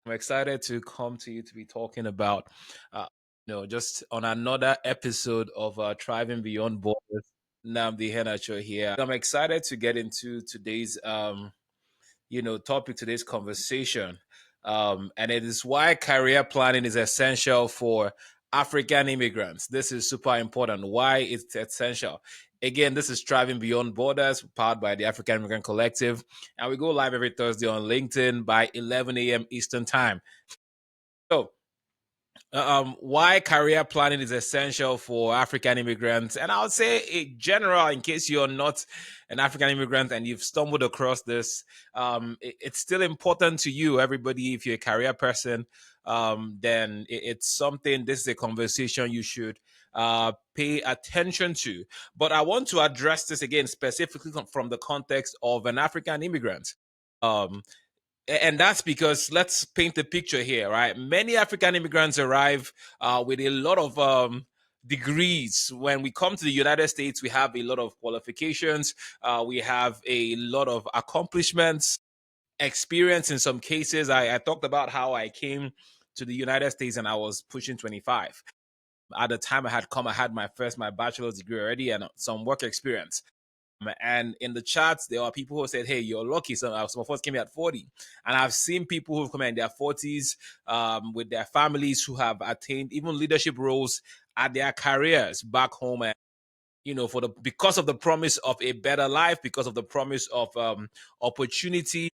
I'm excited to come to you to be talking about, just on another episode of Thriving Beyond Borders. Namdi Henacho here. I'm excited to get into today's, topic, today's conversation. And it is why career planning is essential for African immigrants. This is super important. Why it's essential. Again, this is Thriving Beyond Borders, powered by the African Immigrant Collective. And we go live every Thursday on LinkedIn by 11 a.m. Eastern Time. So, why career planning is essential for African immigrants. And I would say, in general, in case you're not an African immigrant and you've stumbled across this, it's still important to you, everybody. If you're a career person, then it's something, this is a conversation you should pay attention to. But I want to address this again specifically from the context of an African immigrant. Um, and that's because let's paint the picture here, right? Many African immigrants arrive with a lot of degrees. When we come to the United States, we have a lot of qualifications, we have a lot of accomplishments, experience in some cases. I talked about how I came to the United States and I was pushing 25. At the time I had my bachelor's degree already and some work experience. And in the chats, there are people who said, "Hey, you're lucky." Some of us came here at 40, and I've seen people who've come in their 40s with their families who have attained even leadership roles at their careers back home. And for the because of the promise of a better life, because of the promise of opportunity,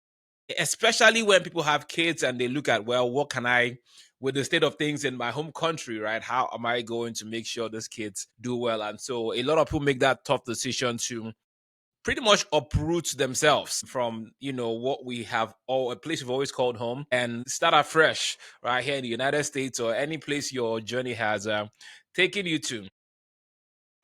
especially when people have kids and they look at, well, what can I, with the state of things in my home country, right? How am I going to make sure these kids do well? And so a lot of people make that tough decision to pretty much uproot themselves from what we have, or a place we've always called home, and start afresh right here in the United States or any place your journey has taken you to.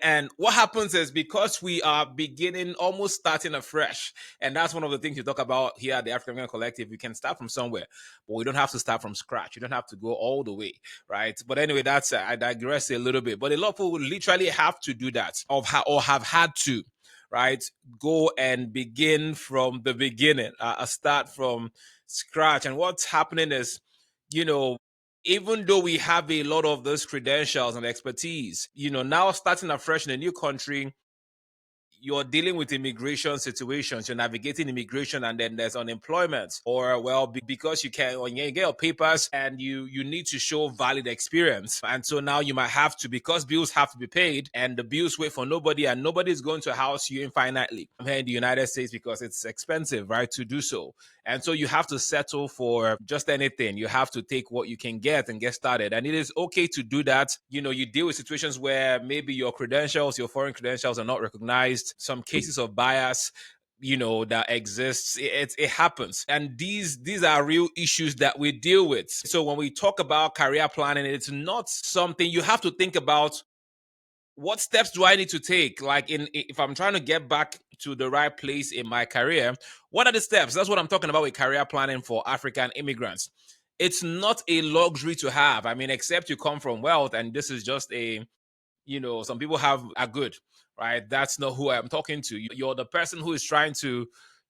And what happens is, because we are beginning, almost starting afresh, and that's one of the things you talk about here at the African American Collective. You can start from somewhere, but we don't have to start from scratch. You don't have to go all the way, right? But anyway, that's I digress a little bit. But a lot of people will literally have to do that, or have had to, right? Go and begin from the beginning, start from scratch. And what's happening is, you know, even though we have a lot of those credentials and expertise, now starting afresh in a new country, you're dealing with immigration situations, you're navigating immigration, and then there's unemployment, or well, because you can, or you get your papers and you need to show valid experience. And so now you might have to, because bills have to be paid and the bills wait for nobody, and nobody's going to house you infinitely. I'm here in the United States because it's expensive, right, to do so. And so you have to settle for just anything. You have to take what you can get and get started. And it is okay to do that. You deal with situations where maybe your credentials, your foreign credentials, are not recognized. Some cases of bias, that exists. It happens. And these are real issues that we deal with. So when we talk about career planning, it's not something you have to think about. What steps do I need to take? Like, if I'm trying to get back to the right place in my career, what are the steps? That's what I'm talking about with career planning for African immigrants. It's not a luxury to have. I mean, except you come from wealth, and this is just some people are good, right? That's not who I'm talking to. You're the person who is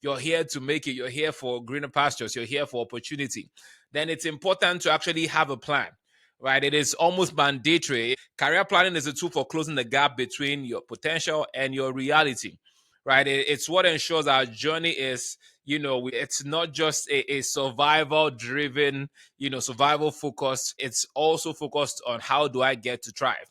you're here to make it. You're here for greener pastures. You're here for opportunity. Then it's important to actually have a plan, right? It is almost mandatory. Career planning is a tool for closing the gap between your potential and your reality, right? It's what ensures our journey is, it's not just a survival driven, survival focused. It's also focused on how do I get to thrive.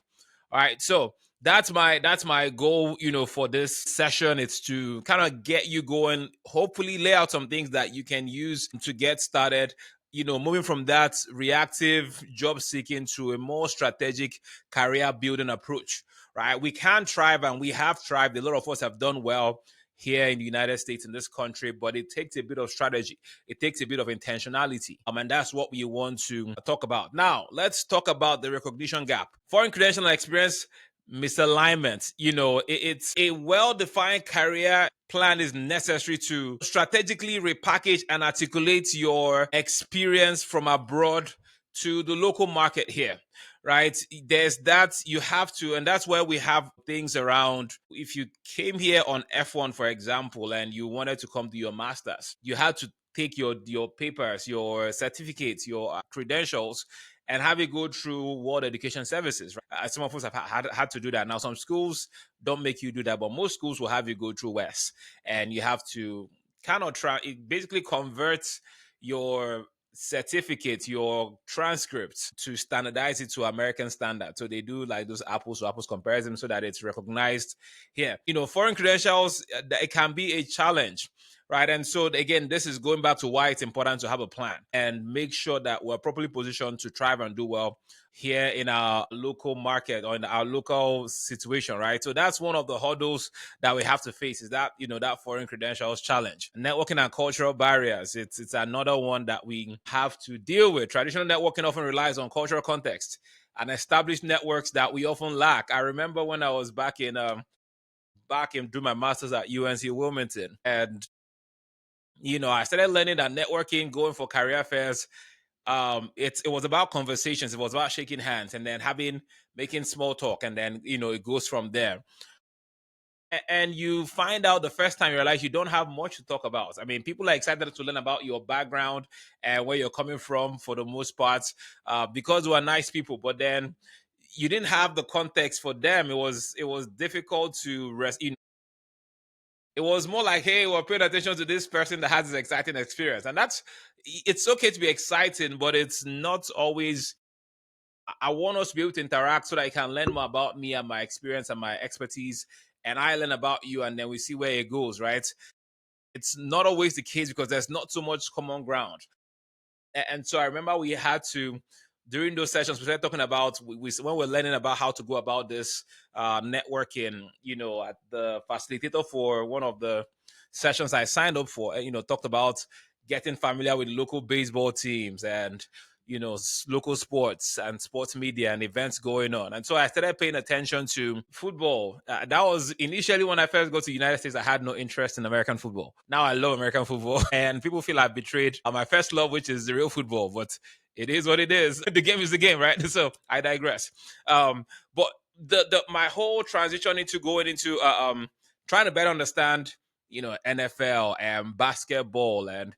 All right. So that's my goal, for this session. It's to kind of get you going, hopefully lay out some things that you can use to get started, moving from that reactive job seeking to a more strategic career building approach, right? We can thrive, and we have thrived. A lot of us have done well here in the United States, in this country, but it takes a bit of strategy. It takes a bit of intentionality. And that's what we want to talk about. Now, let's talk about the recognition gap. Foreign credential and experience misalignment. It's a well-defined career plan is necessary to strategically repackage and articulate your experience from abroad to the local market here, right? There's that you have to, and that's where we have things around. If you came here on F1, for example, and you wanted to come do your master's, you had to take your papers, your certificates, your credentials, and have it go through World Education Services. Right? Some of us have had to do that. Now, some schools don't make you do that, but most schools will have you go through WES, and you have to kind of try. It basically converts your certificate, your transcripts to standardize it to American standard. So they do like those apples to apples comparison so that it's recognized here. Foreign credentials, it can be a challenge. Right. And so, again, this is going back to why it's important to have a plan and make sure that we're properly positioned to thrive and do well here in our local market or in our local situation. Right. So, that's one of the hurdles that we have to face is that, that foreign credentials challenge. Networking and cultural barriers. It's another one that we have to deal with. Traditional networking often relies on cultural context and established networks that we often lack. I remember when I was back in doing my master's at UNC Wilmington, and I started learning that networking, going for career fairs, it was about conversations, it was about shaking hands, and then making small talk, and then it goes from there. And you find out the first time you realize you don't have much to talk about. I mean, people are excited to learn about your background and where you're coming from for the most part, because we are nice people. But then you didn't have the context for them. It was difficult to rest. It was more like, hey, we're paying attention to this person that has this exciting experience, and it's okay to be exciting, but it's not always. I want us to be able to interact so that I can learn more about me and my experience and my expertise, and I learn about you, and then we see where it goes, right? It's not always the case because there's not so much common ground. And so I remember we had to, during those sessions, we started talking about, when we're learning about how to go about this networking, at the facilitator for one of the sessions I signed up for, talked about getting familiar with local baseball teams and local sports and sports media and events going on. And so I started paying attention to football. That was initially when I first got to the United States. I had no interest in American football. Now I love American football, and people feel I've betrayed my first love, which is the real football. But it is what it is. The game is the game, right? So I digress. But the my whole transition into going into trying to better understand NFL and basketball, and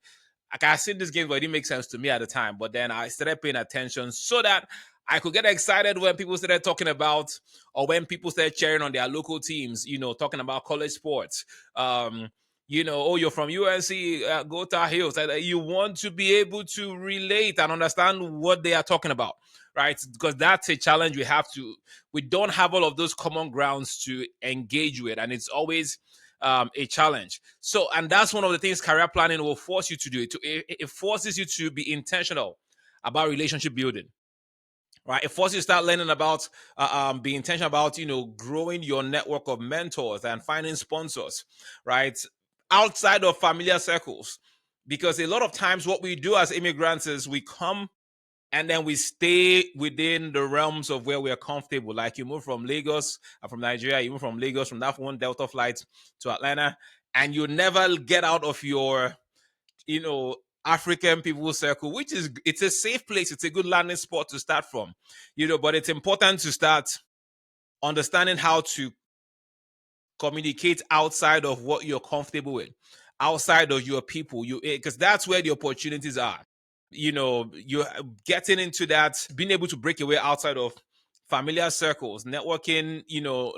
like I seen this game, but it didn't make sense to me at the time. But then I started paying attention so that I could get excited when people started talking about, or when people started cheering on their local teams, talking about college sports. Oh, you're from UNC, go Tar Heels. You want to be able to relate and understand what they are talking about, right? Because that's a challenge we don't have all of those common grounds to engage with. And it's always a challenge. So, and that's one of the things career planning will force you to do. It forces you to be intentional about relationship building, right? It forces you to start learning about, be intentional about, growing your network of mentors and finding sponsors, right? Outside of familiar circles. Because a lot of times what we do as immigrants is we come and then we stay within the realms of where we are comfortable. Like you move from Lagos, from Nigeria, you move from Lagos, from that one Delta flight to Atlanta, and you never get out of your, you know, African people circle, it's a safe place. It's a good landing spot to start from, but it's important to start understanding how to communicate outside of what you're comfortable with, outside of your people, because that's where the opportunities are. You're getting into that, being able to break away outside of familiar circles, networking,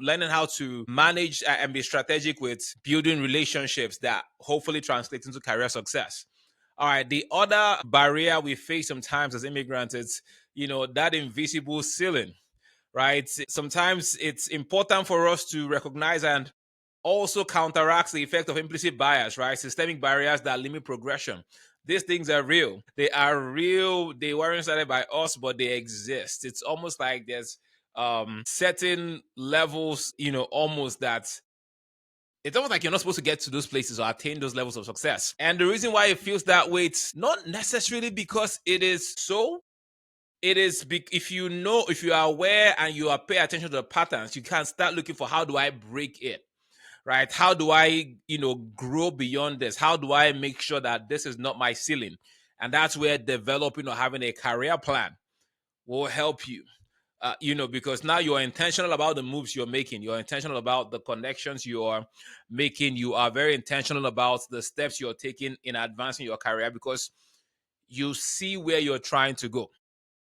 learning how to manage and be strategic with building relationships that hopefully translate into career success. All right. The other barrier we face sometimes as immigrants is, that invisible ceiling, right? Sometimes it's important for us to recognize and also counteracts the effect of implicit bias, right? Systemic barriers that limit progression. These things are real. They are real. They weren't started by us, but they exist. It's almost like there's certain levels, almost that it's almost like you're not supposed to get to those places or attain those levels of success. And the reason why it feels that way, it's not necessarily because it is so. It is if you are aware and you are pay attention to the patterns, you can start looking for, how do I break it? Right? How do I, grow beyond this? How do I make sure that this is not my ceiling? And that's where developing or having a career plan will help you. because now you're intentional about the moves you're making. You're intentional about the connections you are making. You are very intentional about the steps you're taking in advancing your career because you see where you're trying to go.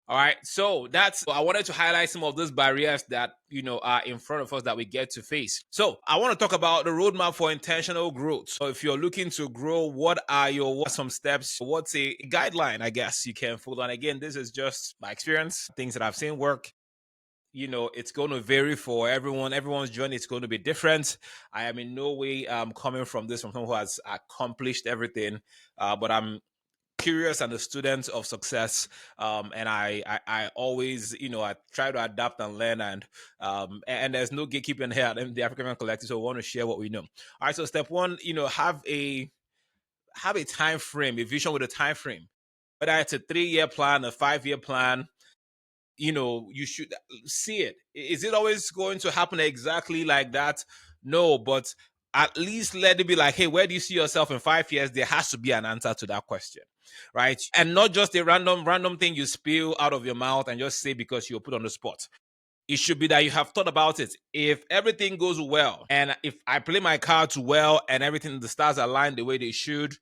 All right. So I wanted to highlight some of those barriers that, are in front of us that we get to face. So I want to talk about the roadmap for intentional growth. So if you're looking to grow, what are some steps? What's a guideline, I guess you can follow? And again, this is just my experience, things that I've seen work. It's going to vary for everyone. Everyone's journey is going to be different. I am in no way coming from this from someone who has accomplished everything, but I'm curious and a student of success, and I always, I try to adapt and learn, and there's no gatekeeping here at the African Collective, so we want to share what we know. All right, so step one, have a time frame, a vision with a time frame, whether it's a 3-year plan, a 5-year plan. You should see it. Is it always going to happen exactly like that? No, but at least let it be like, hey, where do you see yourself in 5 years? There has to be an answer to that question, right? And not just a random thing you spill out of your mouth and just say because you're put on the spot. It should be that you have thought about it. If everything goes well, and if I play my cards well and everything, the stars align the way they should,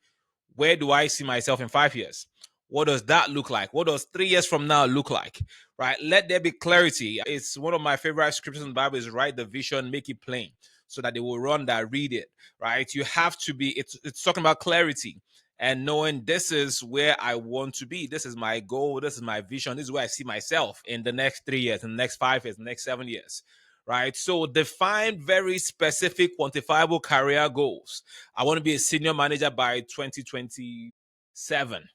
where do I see myself in 5 years? What does that look like? What does 3 years from now look like? Right? Let there be clarity. It's one of my favorite scriptures in the Bible is write the vision, make it plain so that they will run that read it. Right? You have to be, it's talking about clarity and knowing this is where I want to be. This is my goal. This is my vision. This is where I see myself in the next 3 years, in the next 5 years, the next 7 years. Right. So define very specific, quantifiable career goals. I want to be a senior manager by 2027.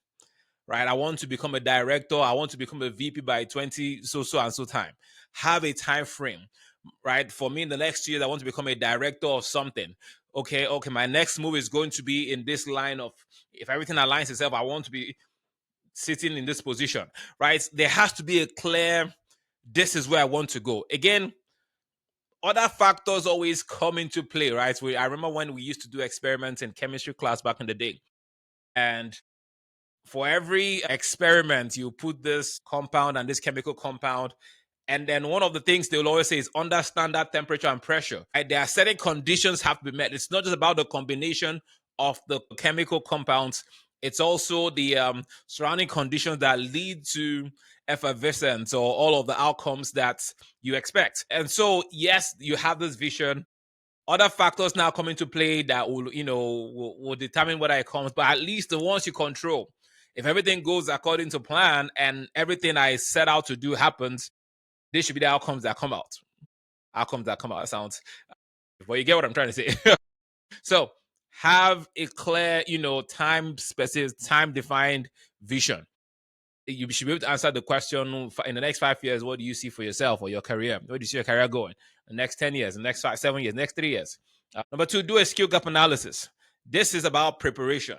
Right. I want to become a director. I want to become a VP by 20 so and so time. Have a time frame. Right. For me, in the next years, I want to become a director of something. Okay. My next move is going to be in this line of, if everything aligns itself, I want to be sitting in this position. Right. There has to be a clear, this is where I want to go. Again, other factors always come into play, right? I remember when we used to do experiments in chemistry class back in the day. And for every experiment, you put this compound and this chemical compound. And then one of the things they will always say is under standard temperature and pressure. Right? There are certain conditions have to be met. It's not just about the combination of the chemical compounds. It's also the surrounding conditions that lead to effervescence or all of the outcomes that you expect. And so, yes, you have this vision. Other factors now come into play that will determine whether it comes, but at least the ones you control. If everything goes according to plan and everything I set out to do happens, this should be the outcomes that come out. Outcomes that come out. That sounds, but you get what I'm trying to say. So have a clear, time specific, time defined vision. You should be able to answer the question in the next 5 years. What do you see for yourself or your career? Where do you see your career going? The next 10 years, the next 7 years, next 3 years. Number two, do a skill gap analysis. This is about preparation,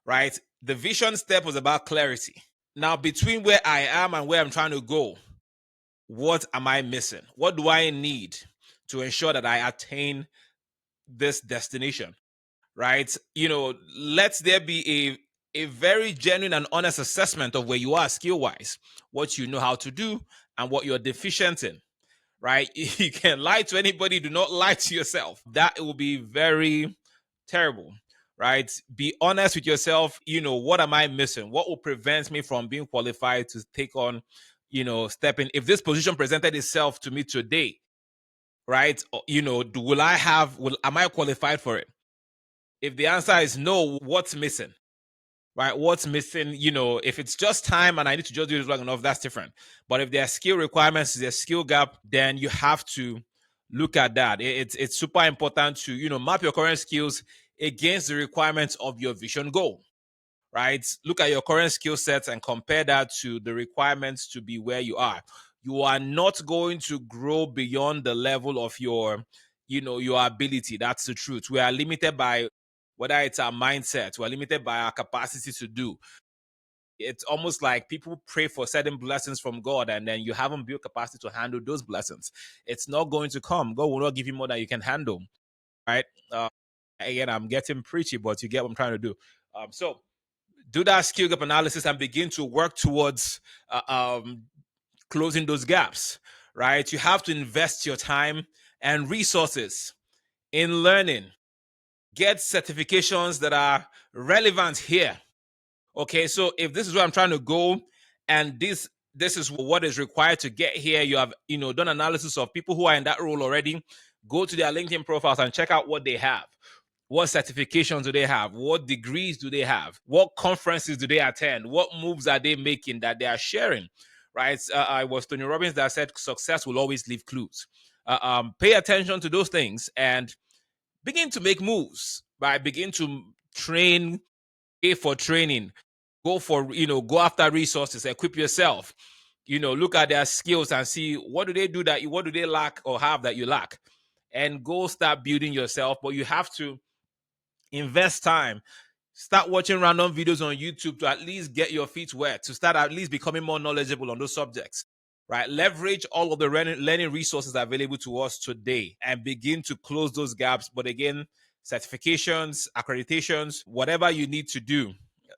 right? The vision step was about clarity. Now, between where I am and where I'm trying to go, what am I missing? What do I need to ensure that I attain this destination? Right? Let there be a very genuine and honest assessment of where you are skill wise, what you know how to do, and what you're deficient in. Right? You can lie to anybody, do not lie to yourself. That will be very terrible. Right? Be honest with yourself. What am I missing? What will prevent me from being qualified to take on, step in? If this position presented itself to me today, right? Am I qualified for it? If the answer is no, what's missing? Right? What's missing? If it's just time and I need to just do this long enough, that's different. But if there are skill requirements, there's a skill gap, then you have to look at that. It's super important to, map your current skills against the requirements of your vision goal. Right? Look at your current skill sets and compare that to the requirements to be where you are. You are not going to grow beyond the level of your ability. That's the truth. We are limited by whether it's our mindset, we're limited by our capacity to do. It's almost like people pray for certain blessings from God and then you haven't built capacity to handle those blessings. It's not going to come. God will not give you more than you can handle. Right? Again, I'm getting preachy, but you get what I'm trying to do. So do that skill gap analysis and begin to work towards closing those gaps. right? You have to invest your time and resources in learning, get certifications that are relevant here. Okay, so if this is where I'm trying to go, and this is what is required to get here, you have done analysis of people who are in that role already. Go to their LinkedIn profiles and check out what they have. What certifications do they have? What degrees do they have? What conferences do they attend? What moves are they making that they are sharing? Right? I was Tony Robbins that said success will always leave clues. Pay attention to those things and begin to make moves. Right? Begin to train, pay for training, go after resources, equip yourself. Look at their skills and see what do they do what do they lack or have that you lack, and go start building yourself. But you have to invest time. Start watching random videos on YouTube to at least get your feet wet, to start at least becoming more knowledgeable on those subjects. Right? Leverage all of the learning resources available to us today and begin to close those gaps. But again, certifications, accreditations, whatever you need to do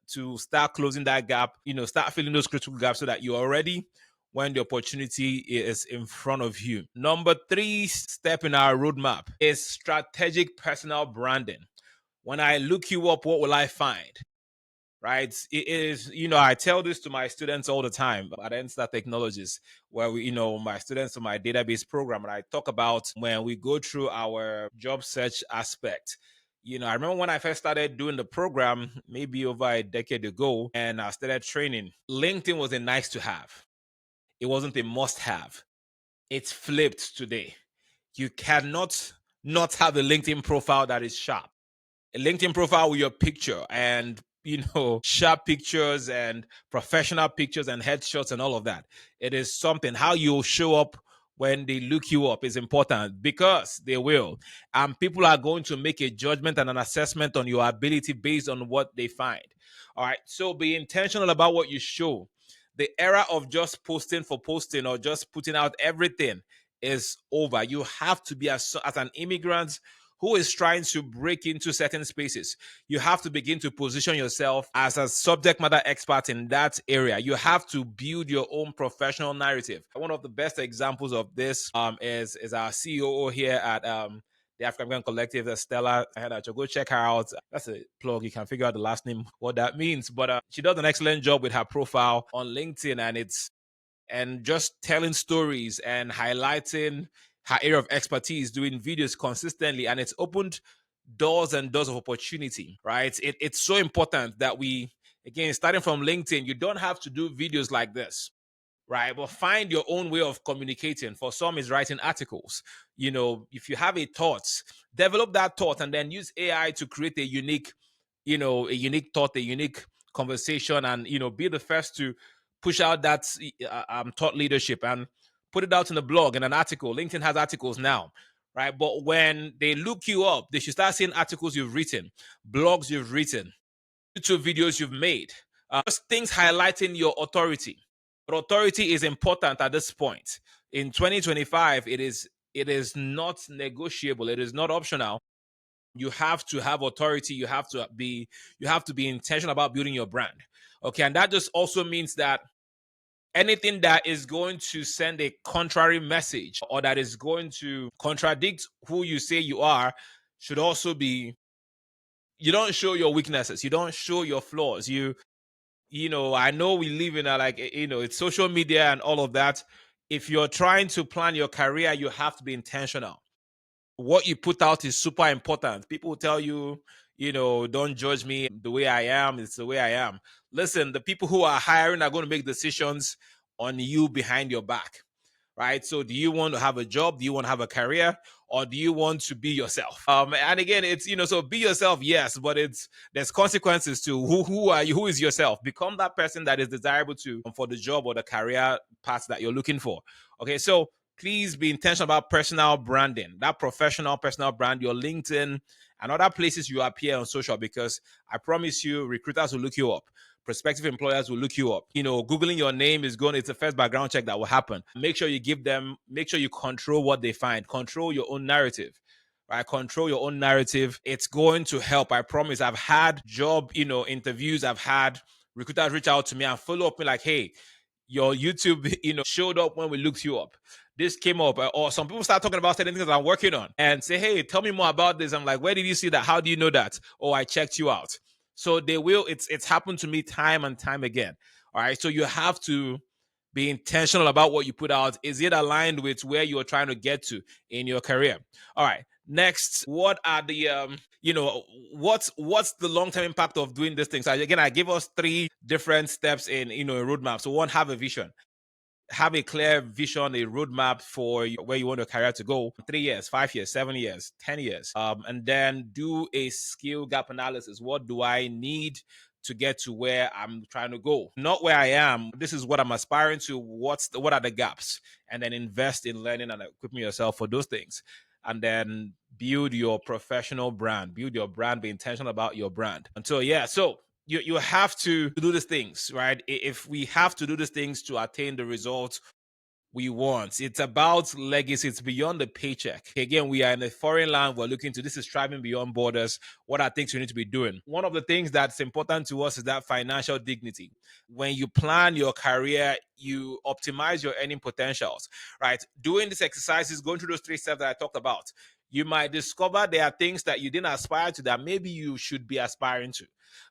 to start closing that gap, start filling those critical gaps so that you're ready when the opportunity is in front of you. Number 3 step in our roadmap is strategic personal branding. When I look you up, what will I find? Right? It is, I tell this to my students all the time at Enstar Technologies, where my students in my database program, and I talk about when we go through our job search aspect. I remember when I first started doing the program, maybe over a decade ago, and I started training. LinkedIn was a nice to have. It wasn't a must have. It's flipped today. You cannot not have a LinkedIn profile that is sharp. A LinkedIn profile with your picture and sharp pictures and professional pictures and headshots and all of that. It is something. How you show up when they look you up is important, because they will. And people are going to make a judgment and an assessment on your ability based on what they find. All right. So be intentional about what you show. The era of just posting for posting or just putting out everything is over. You have to be, as an immigrant who is trying to break into certain spaces, you have to begin to position yourself as a subject matter expert in that area. You have to build your own professional narrative. One of the best examples of this is our COO here at the African Collective, Stella. Go check her out. That's a plug. You can figure out the last name, what that means. But she does an excellent job with her profile on LinkedIn, and just telling stories and highlighting her area of expertise, doing videos consistently, and it's opened doors and doors of opportunity, right? It's so important that we, again, starting from LinkedIn, you don't have to do videos like this, right? But find your own way of communicating. For some, is writing articles. If you have a thought, develop that thought and then use AI to create a unique thought, a unique conversation, and be the first to push out that thought leadership and put it out in a blog and an article. LinkedIn has articles now, right? But when they look you up, they should start seeing articles you've written, blogs you've written, YouTube videos you've made, just things highlighting your authority. But authority is important at this point. In 2025, it is not negotiable. It is not optional. You have to have authority. You have to be intentional about building your brand. Okay, and that just also means that anything that is going to send a contrary message or that is going to contradict who you say you are should also be. You don't show your weaknesses. You don't show your flaws. I know we live in it's social media and all of that. If you're trying to plan your career, you have to be intentional. What you put out is super important. People tell you, don't judge me the way I am. It's the way I am. Listen, the people who are hiring are going to make decisions on you behind your back, right? So do you want to have a job? Do you want to have a career? Or do you want to be yourself? And again, it's, so be yourself, yes, but there's consequences to who are you, who is yourself. Become that person that is desirable to for the job or the career path that you're looking for. Okay, so please be intentional about personal branding, that professional personal brand, your LinkedIn and other places you appear on social, because I promise you, recruiters will look you up. Prospective employers will look you up. Googling your name it's the first background check that will happen. Make sure you control what they find. Control your own narrative. Right? Control your own narrative. It's going to help. I promise. I've had job, interviews. I've had recruiters reach out to me and follow up me like, hey, your YouTube, showed up when we looked you up. this came up, or some people start talking about certain things that I'm working on and say, hey, tell me more about this. I'm like, where did you see that? How do you know that? Oh, I checked you out. So they will, it's happened to me time and time again. All right. So you have to be intentional about what you put out. Is it aligned with where you're trying to get to in your career? All right. Next, what are the what's the long-term impact of doing these things? So again, I give us three different steps in a roadmap. So one, have a vision, have a clear vision, a roadmap for where you want your career to go 3 years, 5 years, 7 years, 10 years. And then do a skill gap analysis. What do I need to get to where I'm trying to go? Not where I am. This is what I'm aspiring to. What are the gaps? And then invest in learning and equipping yourself for those things. And then build your professional brand. Build your brand. Be intentional about your brand. Until so you have to do these things, right? If we have to do these things to attain the results we want, it's about legacy. It's beyond the paycheck. Again, we are in a foreign land. We're looking to, this is striving beyond borders. What are things we need to be doing? One of the things that's important to us is that financial dignity. When you plan your career, you optimize your earning potentials, right? Doing these exercises, going through those three steps that I talked about, you might discover there are things that you didn't aspire to that maybe you should be aspiring to.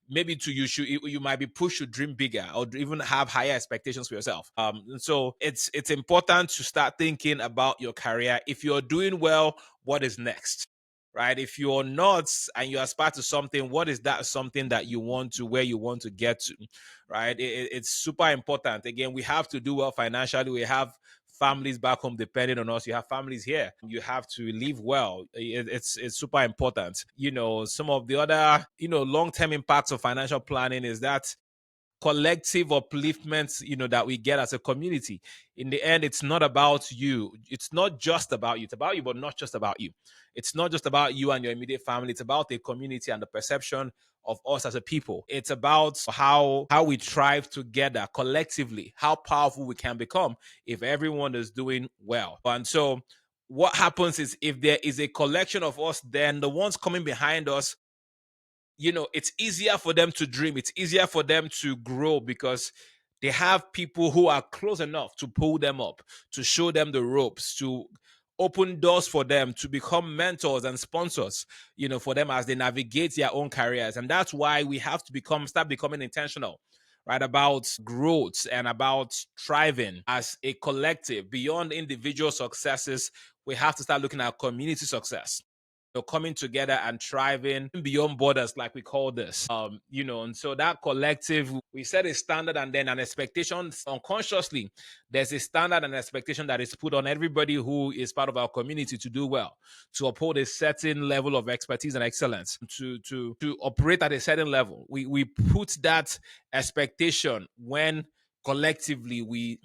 Maybe you might be pushed to dream bigger or even have higher expectations for yourself. So it's important to start thinking about your career. If you're doing well, what is next? Right? If you're not and you aspire to something, what is that something that you want to, where you want to get to? Right? It's super important. Again, we have to do well financially. We have families back home depending on us. You have families here. You have to live well. It's super important. Some of the other long-term impacts of financial planning is that collective upliftment that we get as a community. In the end, it's not about you. It's not just about you. It's about you, but not just about you. It's not just about you and your immediate family. It's about the community and the perception of us as a people. It's about how we thrive together collectively, how powerful we can become if everyone is doing well. And so what happens is, if there is a collection of us, then the ones coming behind us, it's easier for them to dream. It's easier for them to grow because they have people who are close enough to pull them up, to show them the ropes, to open doors for them, to become mentors and sponsors, for them as they navigate their own careers. And that's why we have to start becoming intentional, right, about growth and about thriving as a collective. Beyond individual successes, we have to start looking at community success, coming together and thriving beyond borders, like we call this. And so that collective, we set a standard and then an expectation. Unconsciously, there's a standard and expectation that is put on everybody who is part of our community to do well, to uphold a certain level of expertise and excellence, to operate at a certain level. We put that expectation when collectively we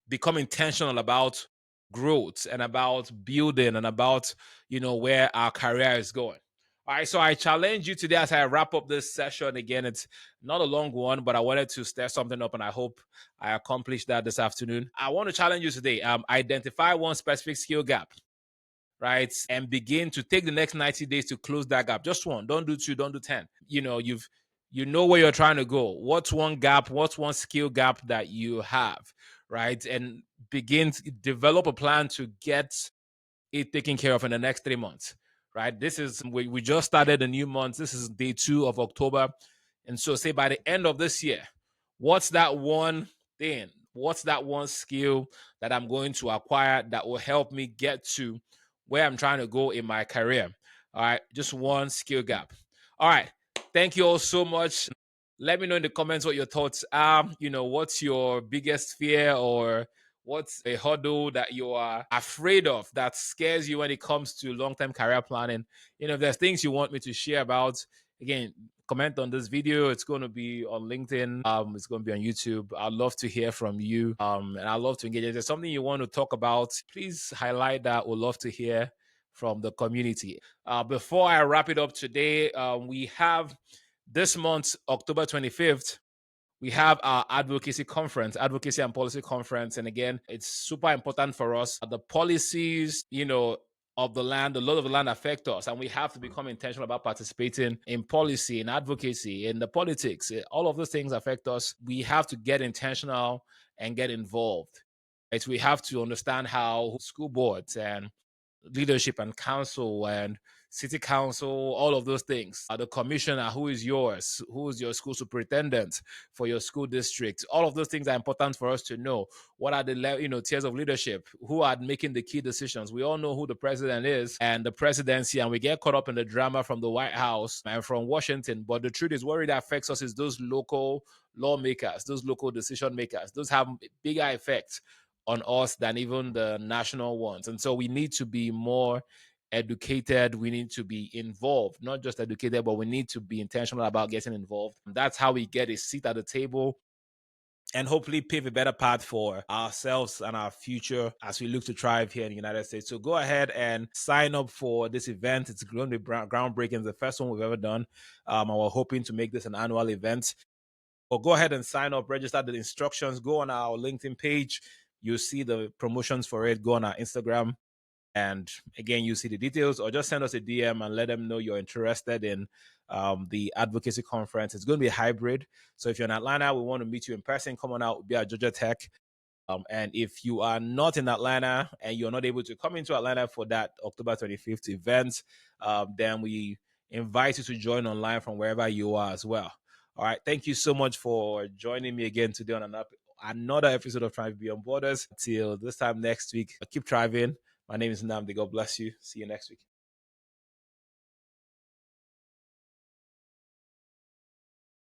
become intentional about growth and about building and about where our career is going. All right, so I challenge you today as I wrap up this session. Again, it's not a long one, but I wanted to stir something up, and I hope I accomplished that this afternoon. I want to challenge you today. Identify one specific skill gap, right? And begin to take the next 90 days to close that gap. Just one. Don't do two, don't do 10. You know where you're trying to go. What's one gap? What's one skill gap that you have, right? And begin to develop a plan to get it taken care of in the next 3 months, right? We just started a new month. This is day 2 of October. And so say by the end of this year, what's that one thing? What's that one skill that I'm going to acquire that will help me get to where I'm trying to go in my career? All right, just one skill gap. All right, thank you all so much. Let me know in the comments what your thoughts are. What's your biggest fear, or what's a hurdle that you are afraid of that scares you when it comes to long-term career planning? If there's things you want me to share about, again, comment on this video. It's going to be on LinkedIn. It's going to be on YouTube. I'd love to hear from you. And I'd love to engage. If there's something you want to talk about, please highlight that. We'd love to hear from the community. Before I wrap it up today, we have this month, October 25th, we have our advocacy and policy conference. And again, it's super important for us. The policies, of the land, the law of the land affect us, and we have to become intentional about participating in policy, in advocacy, in the politics. All of those things affect us. We have to get intentional and get involved. Right? We have to understand how school boards and leadership and council and city council, all of those things. The commissioner, who is yours, who is your school superintendent for your school district. All of those things are important for us to know. What are the tiers of leadership? Who are making the key decisions? We all know who the president is and the presidency, and we get caught up in the drama from the White House and from Washington. But the truth is, what really affects us is those local lawmakers, those local decision makers. Those have bigger effects on us than even the national ones. And so we need to be more educated. We need to be involved, not just educated, but we need to be intentional about getting involved. That's how we get a seat at the table and hopefully pave a better path for ourselves and our future as we look to thrive here in the United States. So go ahead and sign up for this event. It's going to be groundbreaking. It's the first one we've ever done. And we're hoping to make this an annual event. Or go ahead and sign up, register the instructions, go on our LinkedIn page. You'll see the promotions for it. Go on our Instagram. And again, you see the details, or just send us a DM and let them know you're interested in the advocacy conference. It's going to be a hybrid. So if you're in Atlanta, we want to meet you in person. Come on out. We'll be at Georgia Tech. And if you are not in Atlanta and you're not able to come into Atlanta for that October 25th event, then we invite you to join online from wherever you are as well. All right. Thank you so much for joining me again today on another episode of Thriving Beyond Borders. Till this time next week, keep thriving. My name is Namdi. God bless you. See you next week.